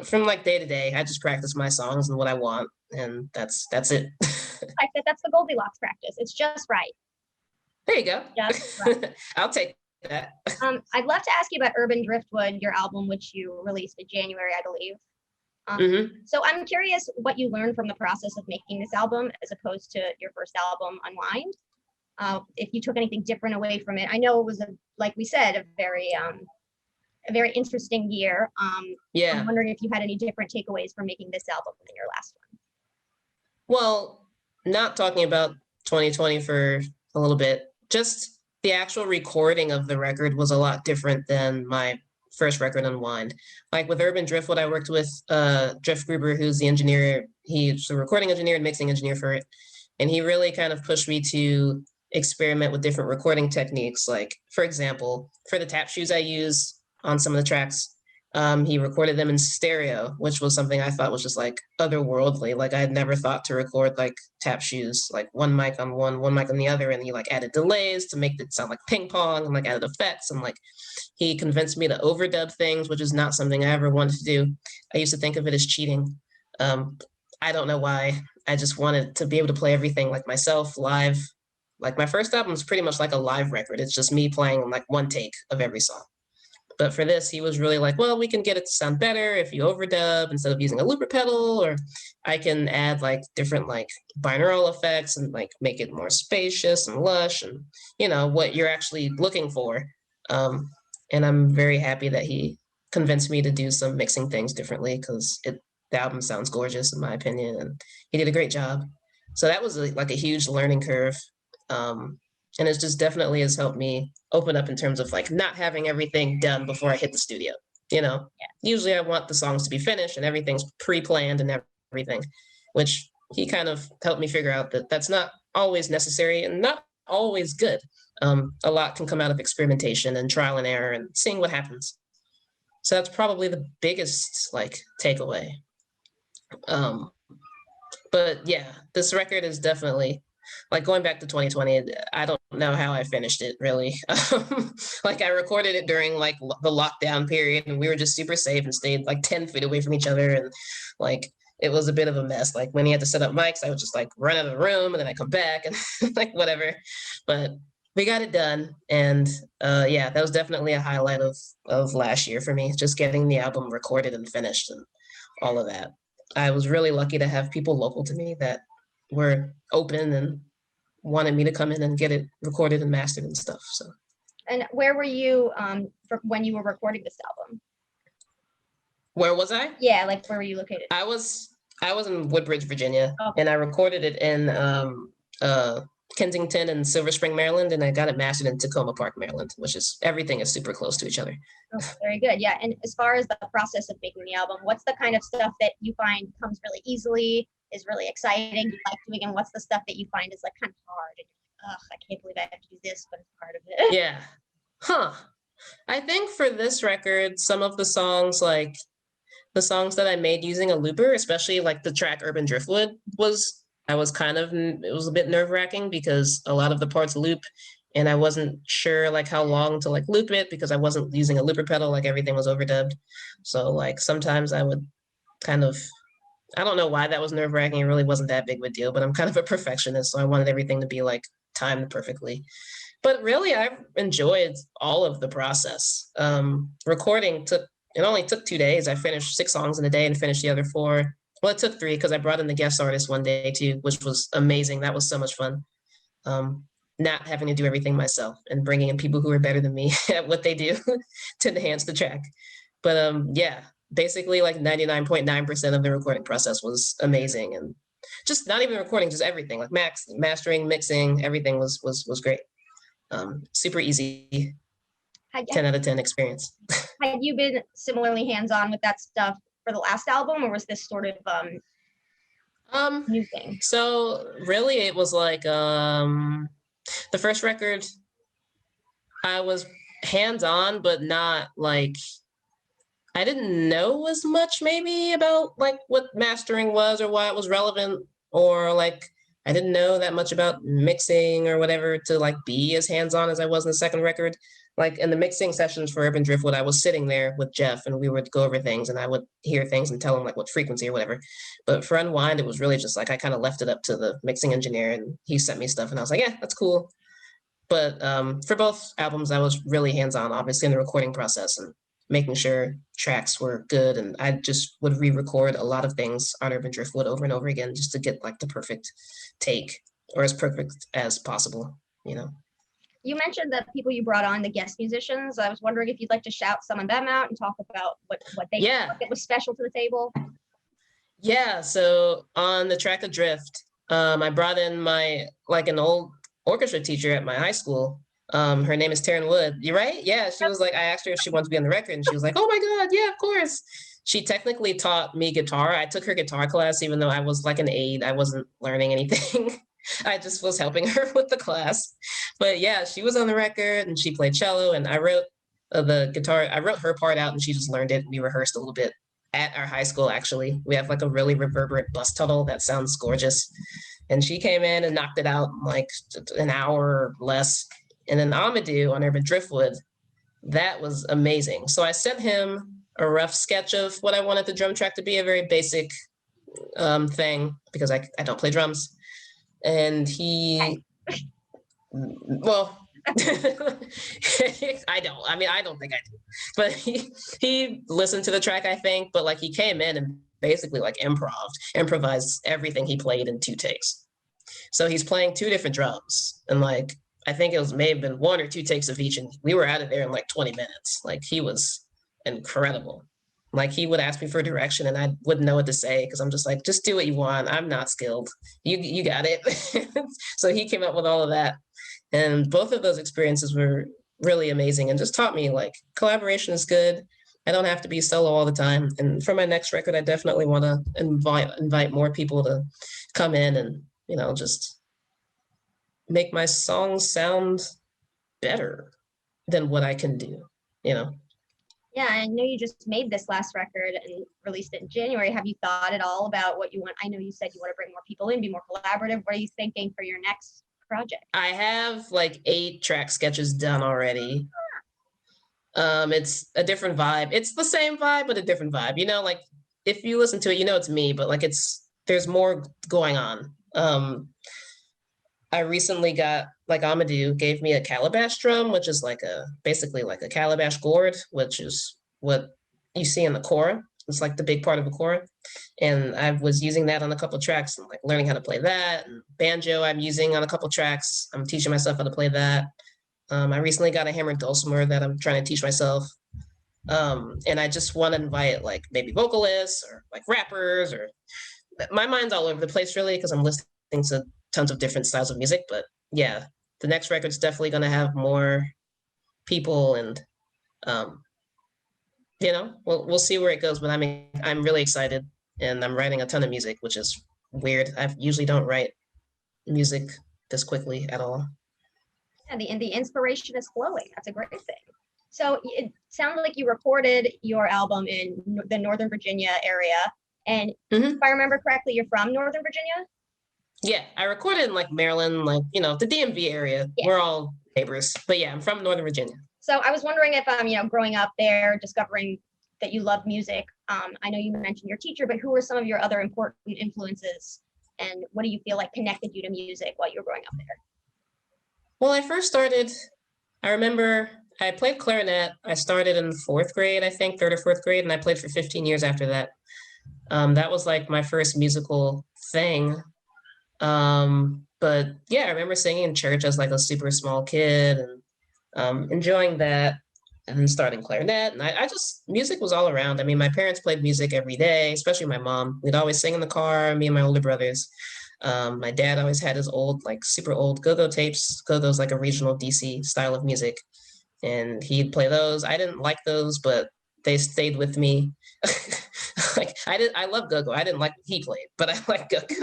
D: from like day to day, I just practice my songs and what I want, and that's it.
C: Like that's the Goldilocks practice. It's just right.
D: There you go.
C: Just right.
D: I'll take that.
C: I'd love to ask you about Urban Driftwood, your album, which you released in January, I believe. So I'm curious what you learned from the process of making this album as opposed to your first album, Unwind. If you took anything different away from it. I know it was, like we said, a very interesting year.
D: Yeah.
C: I'm wondering if you had any different takeaways from making this album than your last one.
D: Well, not talking about 2020 for a little bit, just the actual recording of the record was a lot different than my first record, Unwind. Like with Urban Driftwood, I worked with Jeff Gruber, who's the engineer. He's the recording engineer and mixing engineer for it. And he really kind of pushed me to experiment with different recording techniques. Like, for example, for the tap shoes I use on some of the tracks, he recorded them in stereo, which was something I thought was just like otherworldly. Like I had never thought to record like tap shoes, like one mic on one mic on the other, and he like added delays to make it sound like ping pong and like added effects, and like he convinced me to overdub things, which is not something I ever wanted to do. I used to think of it as cheating. I don't know why. I just wanted to be able to play everything like myself live. Like my first album is pretty much like a live record. It's just me playing like one take of every song. But for this, he was really like, well, we can get it to sound better if you overdub instead of using a looper pedal, or I can add like different like binaural effects and like make it more spacious and lush and, what you're actually looking for. And I'm very happy that he convinced me to do some mixing things differently because the album sounds gorgeous in my opinion, and he did a great job. So that was like a huge learning curve. And it just definitely has helped me open up in terms of like not having everything done before I hit the studio. Yeah. Usually I want the songs to be finished and everything's pre-planned and everything, which he kind of helped me figure out that that's not always necessary and not always good. A lot can come out of experimentation and trial and error and seeing what happens. So that's probably the biggest like takeaway. But yeah, this record is definitely like going back to 2020. I don't know how I finished it really. Like I recorded it during like the lockdown period, and we were just super safe and stayed like 10 feet away from each other, and like it was a bit of a mess. Like when he had to set up mics, I would just like run out of the room and then I come back and like whatever. But we got it done, and yeah, that was definitely a highlight of last year for me, just getting the album recorded and finished and all of that. I was really lucky to have people local to me that were open and wanted me to come in and get it recorded and mastered and stuff. So.
C: And where were you when you were recording this album?
D: Where was I?
C: Yeah, like where were you located?
D: I was in Woodbridge, Virginia,
C: okay.
D: And I recorded it in Kensington and Silver Spring, Maryland, and I got it mastered in Tacoma Park, Maryland, which is everything is super close to each other.
C: Oh, very good. Yeah. And as far as the process of making the album, what's the kind of stuff that you find comes really easily, is really exciting, you like doing, and what's the stuff that you find is like kind of hard and you're like, I can't believe I have to do this, but it's part of it.
D: Yeah. I think for this record, some of the songs, like the songs that I made using a looper, especially like the track Urban Driftwood, it was a bit nerve-wracking because a lot of the parts loop and I wasn't sure like how long to like loop it because I wasn't using a looper pedal, like everything was overdubbed. So like sometimes I would kind of, I don't know why that was nerve-wracking. It really wasn't that big of a deal, but I'm kind of a perfectionist, so I wanted everything to be like timed perfectly. But really, I've enjoyed all of the process. Recording only took 2 days. I finished 6 songs in a day and finished the other 4. Well, it took 3 because I brought in the guest artist one day too, which was amazing. That was so much fun. Not having to do everything myself and bringing in people who are better than me at what they do to enhance the track. But yeah, basically like 99.9% of the recording process was amazing. And just not even recording, just everything, like mastering, mixing, everything was great. Super easy, 10 out of 10 experience.
C: Had you been similarly hands-on with that stuff for the last album, or was this sort of new thing?
D: So really it was like the first record I was hands-on, but not like, I didn't know as much maybe about like what mastering was or why it was relevant, or like I didn't know that much about mixing or whatever to like be as hands-on as I was in the second record. Like in the mixing sessions for Urban Driftwood, I was sitting there with Jeff and we would go over things and I would hear things and tell him like what frequency or whatever. But for Unwind, it was really just like I kind of left it up to the mixing engineer and he sent me stuff and I was like, yeah, that's cool. But for both albums, I was really hands-on, obviously, in the recording process and making sure tracks were good. And I just would re-record a lot of things on Urban Driftwood over and over again just to get like the perfect take, or as perfect as possible, you know.
C: You mentioned the people you brought on, the guest musicians. I was wondering if you'd like to shout some of them out and talk about what they thought that was special to the table.
D: Yeah, so on the track Adrift, I brought in an old orchestra teacher at my high school. Her name is Taryn Wood. You right? Yeah, she was like, I asked her if she wanted to be on the record and she was like, oh my God, yeah, of course. She technically taught me guitar. I took her guitar class, even though I was like an aide. I wasn't learning anything. I just was helping her with the class. But yeah, she was on the record and she played cello and I wrote the guitar. I wrote her part out and she just learned it. We rehearsed a little bit at our high school, actually. We have like a really reverberant bus tunnel that sounds gorgeous. And she came in and knocked it out in like an hour or less. And then Amadou on Urban Driftwood, that was amazing. So I sent him a rough sketch of what I wanted the drum track to be, a very basic thing, because I don't play drums. And he, well, I don't think I do. But he listened to the track, I think, but like he came in and basically like improvised everything he played in 2 takes. So he's playing 2 different drums and like, I think it may have been 1 or 2 takes of each. And we were out of there in like 20 minutes. Like he was incredible. Like he would ask me for direction and I wouldn't know what to say because I'm just like, just do what you want. I'm not skilled. You got it. So he came up with all of that. And both of those experiences were really amazing and just taught me like collaboration is good. I don't have to be solo all the time. And for my next record, I definitely want to invite more people to come in and, you know, just make my songs sound better than what I can do, you know?
C: Yeah, I know you just made this last record and released it in January. Have you thought at all about what you want? I know you said you want to bring more people in, be more collaborative. What are you thinking for your next project?
D: I have like 8 track sketches done already. It's a different vibe. It's the same vibe, but a different vibe. You know, like if you listen to it, you know it's me, but like there's more going on. I recently got, like Amadou gave me a calabash drum, which is basically like a calabash gourd, which is what you see in the kora. It's like the big part of the kora. And I was using that on a couple of tracks and like learning how to play that. And banjo I'm using on a couple of tracks. I'm teaching myself how to play that. I recently got a hammered dulcimer that I'm trying to teach myself. And I just want to invite like maybe vocalists or like rappers, or my mind's all over the place really because I'm listening to tons of different styles of music. But yeah, the next record's definitely going to have more people and you know, we'll see where it goes. But I mean, I'm really excited and I'm writing a ton of music, which is weird. I usually don't write music this quickly at all.
C: And the inspiration is flowing. That's a great thing. So it sounded like you recorded your album in the Northern Virginia area. And if I remember correctly, you're from Northern Virginia?
D: Yeah, I recorded in like Maryland, like, you know, the DMV area. Yeah. We're all neighbors. But yeah, I'm from Northern Virginia. So
C: I was wondering if, you know, growing up there, discovering that you love music, I know you mentioned your teacher, but who were some of your other important influences? And what do you feel like connected you to music while you were growing up there?
D: Well, I remember I played clarinet. I started in fourth grade, I think, third or fourth grade, and I played for 15 years after that. That was like my first musical thing. But yeah, I remember singing in church as like a super small kid and enjoying that, and then starting clarinet. And I just, music was all around. I mean, my parents played music every day, especially my mom. We'd always sing in the car, me and my older brothers. My dad always had his old, like super old go-go tapes. Go-go's like a regional DC style of music. And he'd play those. I didn't like those, but they stayed with me. Like I love go-go. I didn't like what he played, but I like go-go.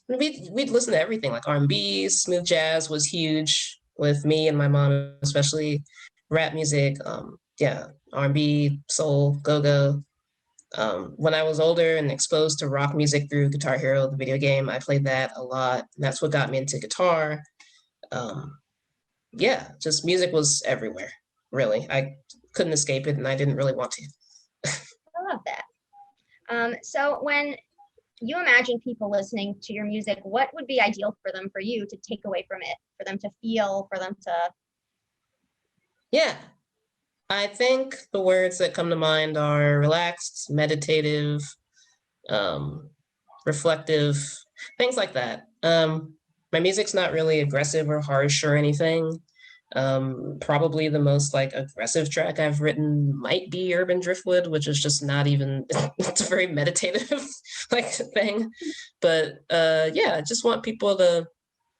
D: We'd listen to everything, like R&B, smooth jazz was huge with me and my mom, especially rap music. Yeah, R&B, soul, go-go. When I was older and exposed to rock music through Guitar Hero, the video game, I played that a lot. And that's what got me into guitar. Yeah, just music was everywhere, really. I couldn't escape it, and I didn't really want to.
C: I love that. So when you imagine people listening to your music, what would be ideal for them, for you to take away from it, for them to feel, for them to...
D: Yeah, I think the words that come to mind are relaxed, meditative, reflective, things like that. My music's not really aggressive or harsh or anything. Probably the most like aggressive track I've written might be Urban Driftwood, which is just not even, it's a very meditative like thing. But yeah, I just want people to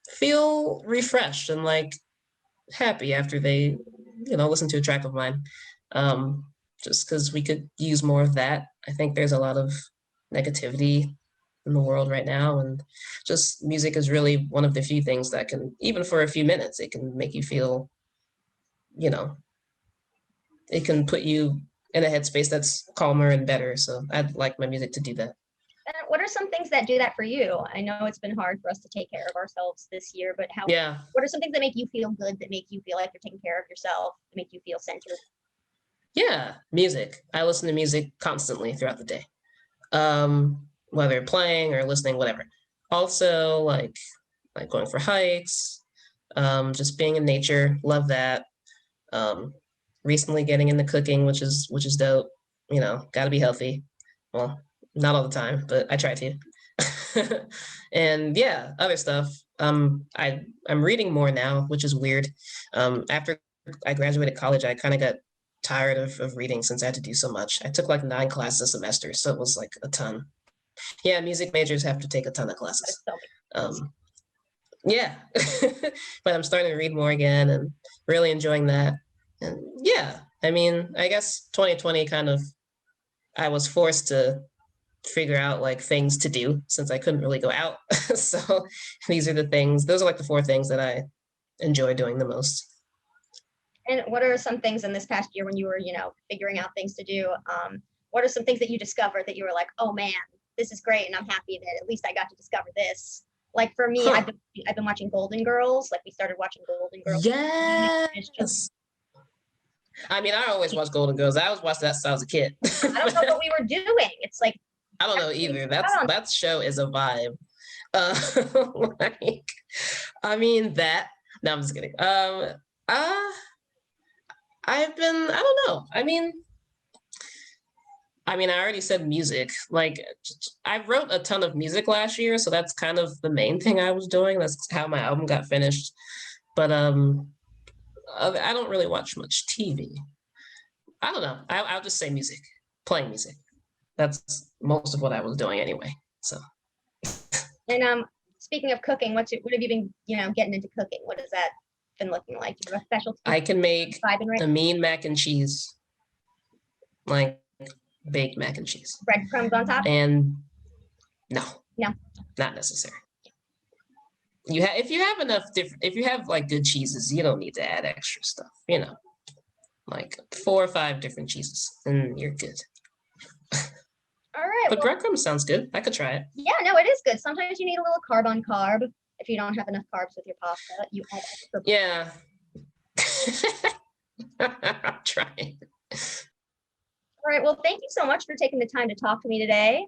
D: feel refreshed and like happy after they, listen to a track of mine. Just because we could use more of that. I think there's a lot of negativity in the world right now, and just music is really one of the few things that can, even for a few minutes, it can make you feel, it can put you in a headspace that's calmer and better. So I'd like my music to do that.
C: And what are some things that do that for you? I know it's been hard for us to take care of ourselves this year, but what are some things that make you feel good, that make you feel like you're taking care of yourself, that make you feel centered?
D: Yeah, music. I listen to music constantly throughout the day. Whether playing or listening, whatever. Also, like going for hikes, just being in nature, love that. Recently getting into cooking, which is dope. Got to be healthy. Well, not all the time, but I try to. And yeah, other stuff. I'm reading more now, which is weird. After I graduated college, I kind of got tired of reading since I had to do so much. I took like 9 classes a semester, so it was like a ton. Yeah, music majors have to take a ton of classes. Yeah, but I'm starting to read more again and really enjoying that. And yeah, I mean, I guess 2020 I was forced to figure out like things to do since I couldn't really go out. So those are like the 4 things that I enjoy doing the most.
C: And what are some things in this past year when you were, figuring out things to do? What are some things that you discovered that you were like, oh man, this is great, and I'm happy that at least I got to discover this? Like for me, I've been watching Golden Girls. Like we started watching Golden Girls.
D: Yes. I mean, I always watch Golden Girls. I always watched that since I was a kid.
C: I don't know what we were doing. It's like,
D: I don't know either. That show is a vibe. I mean that. No, I'm just kidding. I don't know. I already said music. Like, I wrote a ton of music last year, so that's kind of the main thing I was doing. That's how my album got finished. But I don't really watch much TV. I don't know. I'll just say music, playing music. That's most of what I was doing anyway. So.
C: And speaking of cooking, what have you been, getting into cooking? What has that been looking like? Do you have a specialty?
D: I can make a mean mac and cheese, like baked mac and cheese.
C: Breadcrumbs on top?
D: And no, not necessary. If you have like good cheeses, you don't need to add extra stuff. Like 4 or 5 different cheeses, and you're good.
C: All right.
D: But breadcrumbs sounds good. I could try it.
C: Yeah, no, it is good. Sometimes you need a little carb on carb. If you don't have enough carbs with your pasta, you add extra.
D: Yeah. I'm trying.
C: All right. Well, thank you so much for taking the time to talk to me today.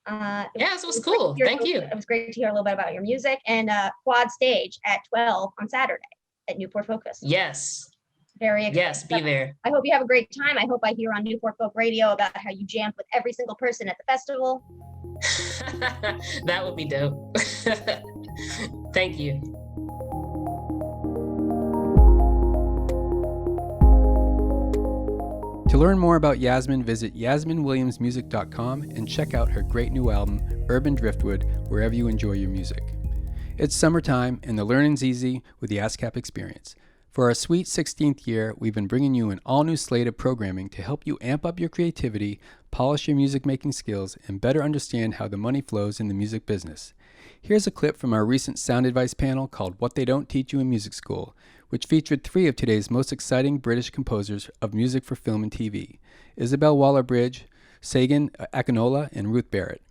D: Yeah, this was cool. Thank you.
C: It was great to hear a little bit about your music, and Quad Stage at 12 on Saturday at Newport Folk Festival.
D: Yes.
C: Very excited.
D: Yes, be there.
C: I hope you have a great time. I hope I hear on Newport Folk Radio about how you jammed with every single person at the festival.
D: That would be dope. Thank you.
A: To learn more about Yasmin, visit yasminwilliamsmusic.com and check out her great new album, Urban Driftwood, wherever you enjoy your music. It's summertime, and the learning's easy with the ASCAP experience. For our sweet 16th year, we've been bringing you an all-new slate of programming to help you amp up your creativity, polish your music-making skills, and better understand how the money flows in the music business. Here's a clip from our recent sound advice panel called What They Don't Teach You in Music School, which featured 3 of today's most exciting British composers of music for film and TV, Isabel Waller-Bridge, Sagan Akinola, and Ruth Barrett.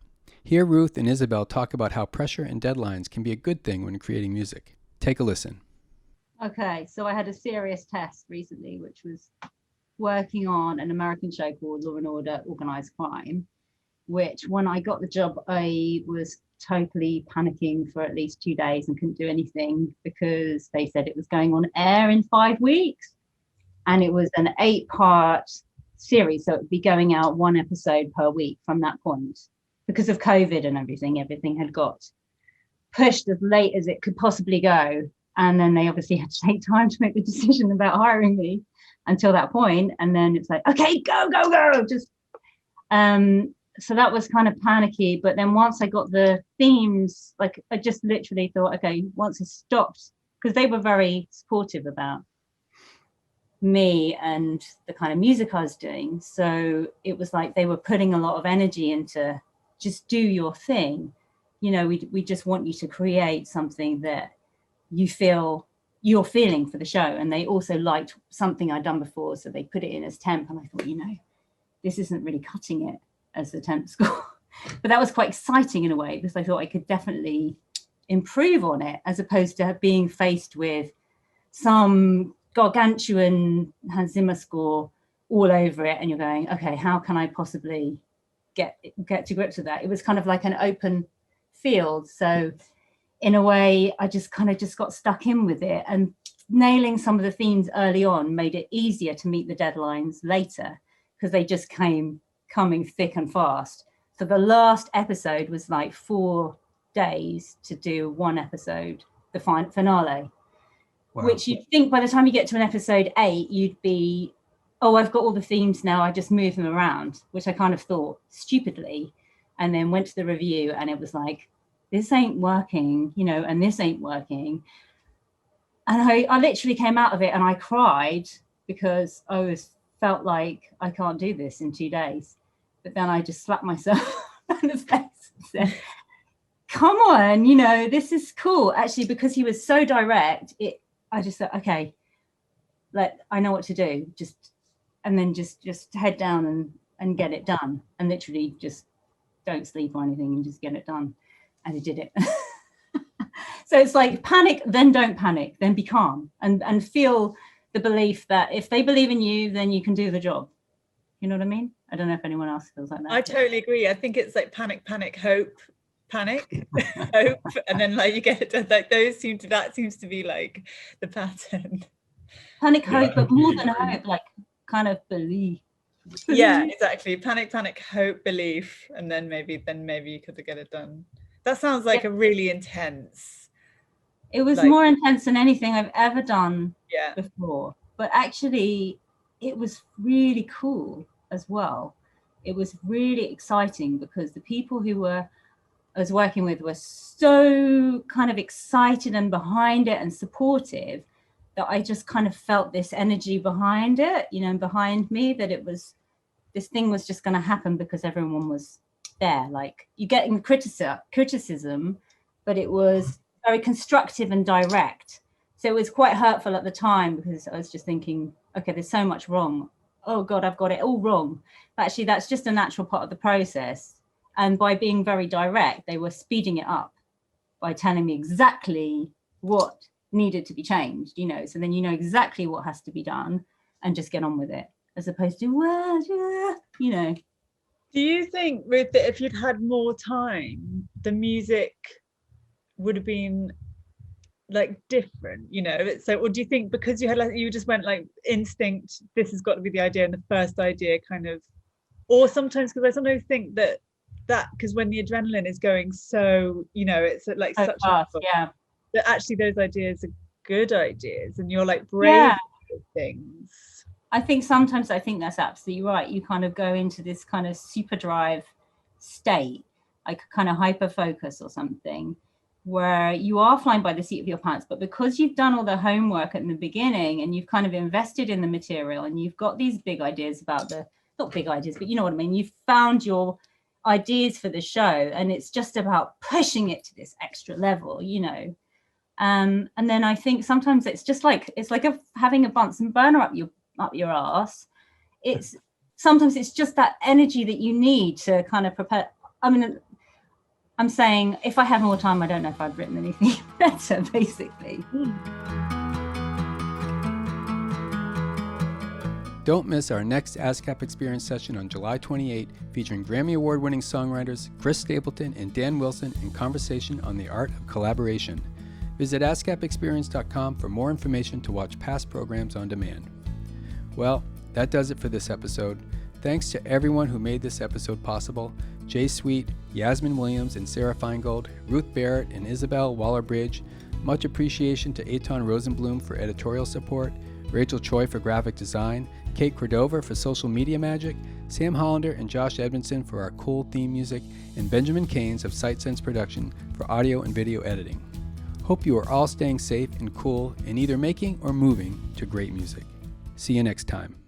A: Here Ruth and Isabel talk about how pressure and deadlines can be a good thing when creating music. Take a listen.
E: Okay, so I had a serious test recently, which was working on an American show called Law and Order Organized Crime, which when I got the job, I was totally panicking for at least 2 days and couldn't do anything because they said it was going on air in 5 weeks. And it was an 8-part series. So it would be going out 1 episode per week from that point. Because of COVID and everything had got pushed as late as it could possibly go. And then they obviously had to take time to make the decision about hiring me until that point. And then it's like, okay, go. Just, so that was kind of panicky. But then once I got the themes, like I just literally thought, okay, once it stopped, because they were very supportive about me and the kind of music I was doing. So it was like they were putting a lot of energy into just do your thing. You know, we just want you to create something that you feel you're feeling for the show. And they also liked something I'd done before. So they put it in as temp. And I thought, you know, this isn't really cutting it as the temp score. But that was quite exciting in a way, because I thought I could definitely improve on it, as opposed to being faced with some gargantuan Hans Zimmer score all over it. And you're going, okay, how can I possibly get to grips with that? It was kind of like an open field. So in a way, I just got stuck in with it, and nailing some of the themes early on made it easier to meet the deadlines later, because they just coming thick and fast. So the last episode was like 4 days to do 1 episode, the finale. Wow. Which you'd think by the time you get to an episode 8, you'd be, oh, I've got all the themes now, I just move them around, which I kind of thought stupidly, and then went to the review and it was like, this ain't working, you know, and this ain't working. And I literally came out of it and I cried, because I felt like I can't do this in 2 days. But then I just slapped myself on the face and said, come on, you know, this is cool. Actually, because he was so direct, I just thought, okay, I know what to do. Just head down and get it done. And literally just don't sleep or anything and just get it done. And I did it. So it's like panic, then don't panic, then be calm and feel the belief that if they believe in you, then you can do the job. You know what I mean? I don't know if anyone else feels like that.
F: I totally agree. I think it's like panic, hope, panic, hope, and then like you get it, like that seems to be like the pattern.
E: Panic, hope, but more than hope, like kind of belief.
F: Yeah, exactly. Panic, hope, belief, and then maybe you could get it done. That sounds like a really intense.
E: It was more intense than anything I've ever done before. But actually, it was really cool as well. It was really exciting because the people who I was working with were so kind of excited and behind it and supportive that I just kind of felt this energy behind it, you know, behind me, that this thing was just going to happen because everyone was there. Like, you're getting criticism, but it was very constructive and direct. So it was quite hurtful at the time because I was just thinking, okay, there's so much wrong. Oh God, I've got it all wrong. But actually, that's just a natural part of the process. And by being very direct, they were speeding it up by telling me exactly what needed to be changed, you know, so then you know exactly what has to be done and just get on with it, as opposed to, well, you know.
F: Do you think, Ruth, that if you'd had more time, the music would have been like different, you know? So, or do you think because you had like, you just went like instinct, this has got to be the idea, and the first idea kind of, or sometimes, because I sometimes think that because when the adrenaline is going so, you know, it's like
E: So
F: such
E: fast,
F: a,
E: yeah.
F: that actually those ideas are good ideas, and you're like brave with things.
E: I think sometimes that's absolutely right. You kind of go into this kind of super drive state, like kind of hyper focus or something, where you are flying by the seat of your pants, but because you've done all the homework in the beginning and you've kind of invested in the material and you've got these big ideas about not big ideas, but you know what I mean? You've found your ideas for the show, and it's just about pushing it to this extra level, you know. And then I think sometimes it's just like, it's like having a Bunsen burner up your ass. It's sometimes it's just that energy that you need to kind of prepare. I mean, I'm saying if I had more time, I don't know if I'd written anything better, basically.
A: Don't miss our next ASCAP Experience session on July 28, featuring Grammy Award-winning songwriters Chris Stapleton and Dan Wilson in conversation on the art of collaboration. Visit ASCAPexperience.com for more information to watch past programs on demand. Well, that does it for this episode. Thanks to everyone who made this episode possible: Jay Sweet, Yasmin Williams and Sarah Feingold, Ruth Barrett and Isabel Waller-Bridge. Much appreciation to Eitan Rosenblum for editorial support, Rachel Choi for graphic design, Kate Cordova for social media magic, Sam Hollander and Josh Edmondson for our cool theme music, and Benjamin Keynes of Sight Sense Production for audio and video editing. Hope you are all staying safe and cool and either making or moving to great music. See you next time.